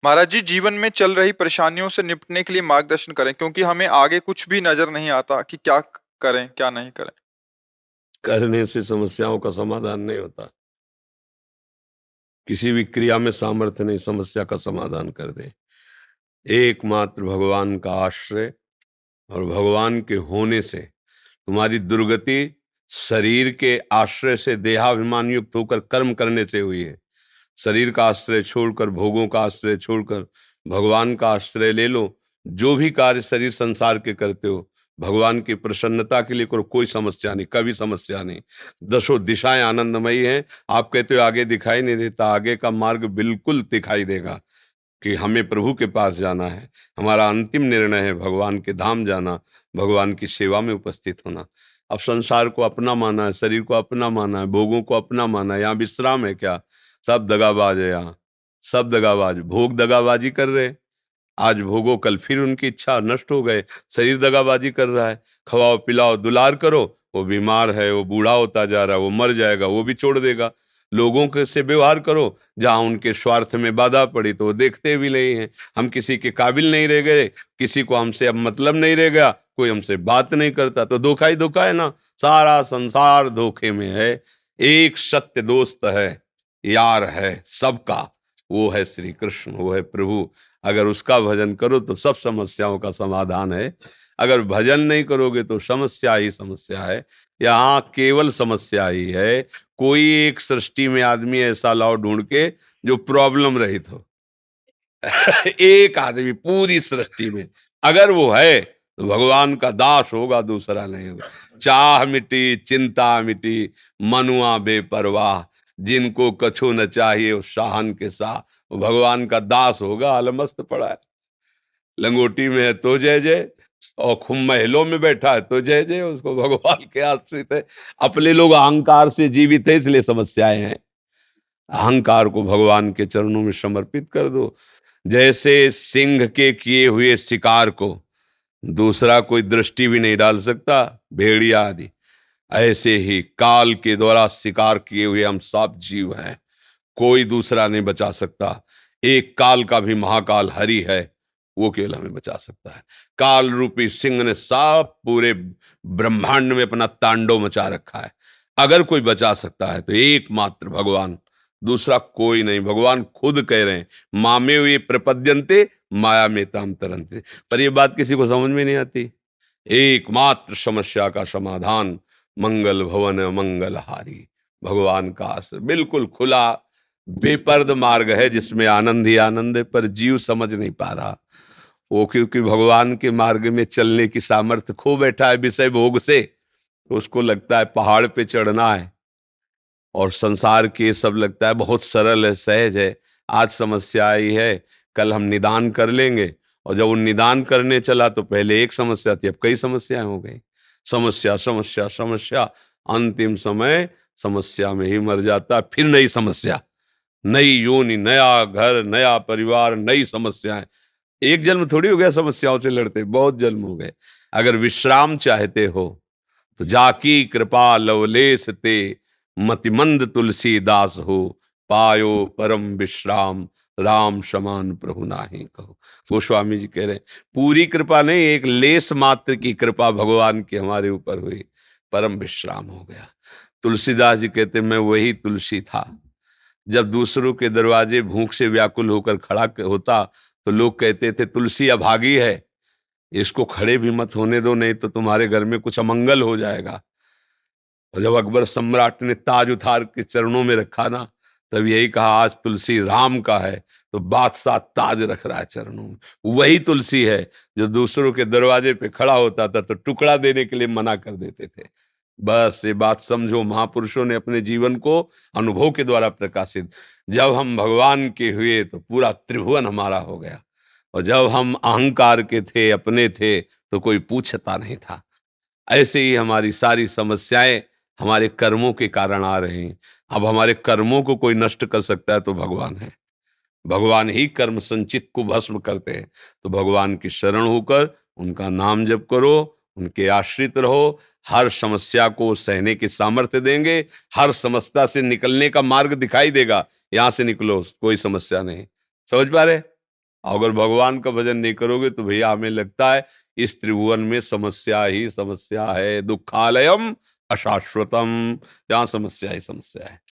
महाराज जी, जीवन में चल रही परेशानियों से निपटने के लिए मार्गदर्शन करें, क्योंकि हमें आगे कुछ भी नजर नहीं आता कि क्या करें क्या नहीं करें। करने से समस्याओं का समाधान नहीं होता। किसी भी क्रिया में सामर्थ्य नहीं समस्या का समाधान कर दे। एकमात्र भगवान का आश्रय और भगवान के होने से तुम्हारी दुर्गति शरीर के आश्रय से देहाभिमान युक्त होकर कर्म करने से हुई है। शरीर का आश्रय छोड़कर, भोगों का आश्रय छोड़कर भगवान का आश्रय ले लो। जो भी कार्य शरीर संसार के करते हो, भगवान की प्रसन्नता के लिए करो। कोई समस्या नहीं, कभी समस्या नहीं। दसों दिशाएं आनंदमयी हैं। आप कहते हो आगे दिखाई नहीं देता, आगे का मार्ग बिल्कुल दिखाई देगा कि हमें प्रभु के पास जाना है। हमारा अंतिम निर्णय है भगवान के धाम जाना, भगवान की सेवा में उपस्थित होना। अब संसार को अपना माना है, शरीर को अपना माना है, भोगों को अपना माना है। यहाँ विश्राम है क्या? सब दगाबाज है यहाँ, सब दगाबाज। भोग दगाबाजी कर रहे, आज भोगो कल फिर उनकी इच्छा नष्ट हो गए। शरीर दगाबाजी कर रहा है, खवाओ पिलाओ दुलार करो, वो बीमार है, वो बूढ़ा होता जा रहा है, वो मर जाएगा, वो भी छोड़ देगा। लोगों के से व्यवहार करो, जहां उनके स्वार्थ में बाधा पड़ी तो वो देखते भी नहीं है। हम किसी के काबिल नहीं रह गए, किसी को हमसे अब मतलब नहीं रह गया, कोई हमसे बात नहीं करता, तो धोखा ही धोखा है ना। सारा संसार धोखे में है। एक सत्य दोस्त है, यार है सबका, वो है श्री कृष्ण, वो है प्रभु। अगर उसका भजन करो तो सब समस्याओं का समाधान है। अगर भजन नहीं करोगे तो समस्या ही समस्या है। यहाँ केवल समस्या ही है। कोई एक सृष्टि में आदमी ऐसा लाओ ढूंढ के जो प्रॉब्लम रहित हो। एक आदमी पूरी सृष्टि में अगर वो है तो भगवान का दास होगा, दूसरा नहीं होगा। चाह मिटी चिंता मिटी, मनुआ बेपरवाह, जिनको कछु न चाहिए उस शाहन के साथ, वो भगवान का दास होगा। अलमस्त पड़ा है, लंगोटी में है तो जय जय, और खूब महलों में बैठा है तो जय जय। उसको भगवान के आश्रित है। अपने लोग अहंकार से जीवित है, इसलिए समस्याएं हैं। अहंकार को भगवान के चरणों में समर्पित कर दो। जैसे सिंह के किए हुए शिकार को दूसरा कोई दृष्टि भी नहीं डाल सकता, भेड़िया आदि, ऐसे ही काल के द्वारा शिकार किए हुए हम सब जीव हैं। कोई दूसरा नहीं बचा सकता। एक काल का भी महाकाल हरि है, वो केवल हमें बचा सकता है। काल रूपी सिंह ने सब पूरे ब्रह्मांड में अपना तांडव मचा रखा है। अगर कोई बचा सकता है तो एकमात्र भगवान, दूसरा कोई नहीं। भगवान खुद कह रहे हैं, मामे वे प्रपद्यन्ते माया में ताम तरन्ते। पर ये बात किसी को समझ में नहीं आती। एकमात्र समस्या का समाधान मंगल भवन मंगलहारी, भगवान का आश्रय बिल्कुल खुला बेपर्द मार्ग है, जिसमें आनंद ही आनंद है। पर जीव समझ नहीं पा रहा। वो क्योंकि भगवान के मार्ग में चलने की सामर्थ्य खो बैठा है विषय भोग से, तो उसको लगता है पहाड़ पे चढ़ना है, और संसार के ये सब लगता है बहुत सरल है, सहज है। आज समस्या आई है, कल हम निदान कर लेंगे। और जब वो निदान करने चला तो पहले एक समस्या थी, अब कई समस्याएं हो गई। समस्या समस्या समस्या, अंतिम समय समस्या में ही मर जाता। फिर नई समस्या, नई योनि, नया घर, नया परिवार, नई समस्याएं। एक जन्म थोड़ी हो गया समस्याओं से लड़ते, बहुत जन्म हो गए। अगर विश्राम चाहते हो तो जाकी कृपा लवलेस ते, मतिमंद तुलसीदास हो, पायो परम विश्राम, राम समान प्रभु नाही कहो। गोस्वामी जी कह रहे हैं, पूरी कृपा नहीं, एक लेस मात्र की कृपा भगवान की हमारे ऊपर हुई, परम विश्राम हो गया। तुलसीदास जी कहते मैं वही तुलसी था, जब दूसरों के दरवाजे भूख से व्याकुल होकर खड़ा होता तो लोग कहते थे तुलसी अभागी है, इसको खड़े भी मत होने दो, नहीं तो तुम्हारे घर में कुछ अमंगल हो जाएगा। और जब अकबर सम्राट ने ताज उतार के चरणों में रखा ना, तब यही कहा आज तुलसी राम का है, तो बादशाह ताज रख रहा है चरणों में। वही तुलसी है जो दूसरों के दरवाजे पे खड़ा होता था तो टुकड़ा देने के लिए मना कर देते थे। बस ये बात समझो, महापुरुषों ने अपने जीवन को अनुभव के द्वारा प्रकाशित। जब हम भगवान के हुए तो पूरा त्रिभुवन हमारा हो गया, और जब हम अहंकार के थे, अपने थे, तो कोई पूछता नहीं था। ऐसे ही हमारी सारी समस्याएं हमारे कर्मों के कारण आ रही हैं। अब हमारे कर्मों को कोई नष्ट कर सकता है तो भगवान है। भगवान ही कर्म संचित को भस्म करते हैं। तो भगवान की शरण होकर उनका नाम जप करो, उनके आश्रित रहो। हर समस्या को सहने की सामर्थ्य देंगे, हर समस्या से निकलने का मार्ग दिखाई देगा। यहां से निकलो, कोई समस्या नहीं। समझ पा रहे? अगर भगवान का भजन नहीं करोगे तो भैया हमें लगता है इस त्रिभुवन में समस्या ही समस्या है। दुखालयम अशाश्वतम, यहाँ समस्या ही समस्या है।